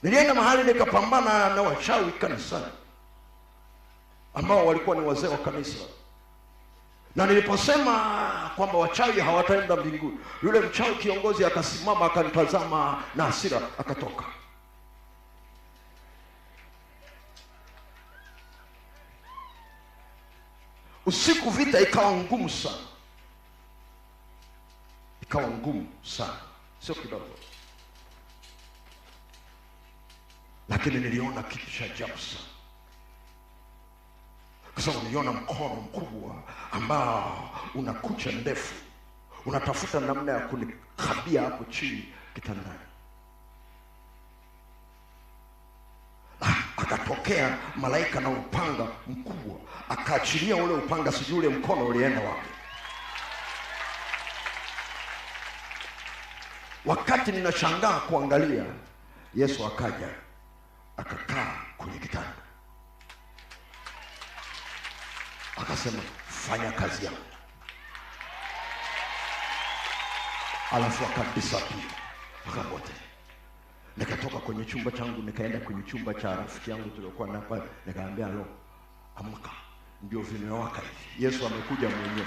Nilienda mahali nikapambana na wachawi kanisani ambao walikuwa ni wazee wa kanisa. Na niliposema kwamba wachawi hawataenda mbinguni, yule mchawi kiongozi akasimama akanitazama na hasira akatoka. Usiku vita ikawa ngumu sana. Ikawa ngumu sana, sio kidogo. Lakini niliona kitu cha ajabu sana. Kwa sababu niliona mkono mkubwa ambao una kucha ndefu, unatafuta namna ya kunikabia hapo chini kitandani. Akatokea malaika na upanga mkubwa, akaachilia ule upanga, sijui ule mkono ulienda wapi. Wakati ninashangaa kuangalia, Yesu akaja akakaa kwenye kitanda, akasema fanya kazi yako. Alafu akadisappear akapotea. Nikatoka kwenye chumba changu nikaenda kwenye chumba cha rafiki yangu tuliokuwa naye, nikaambia lo, amka, ndio vimewaka hivi, Yesu amekuja mwenyewe.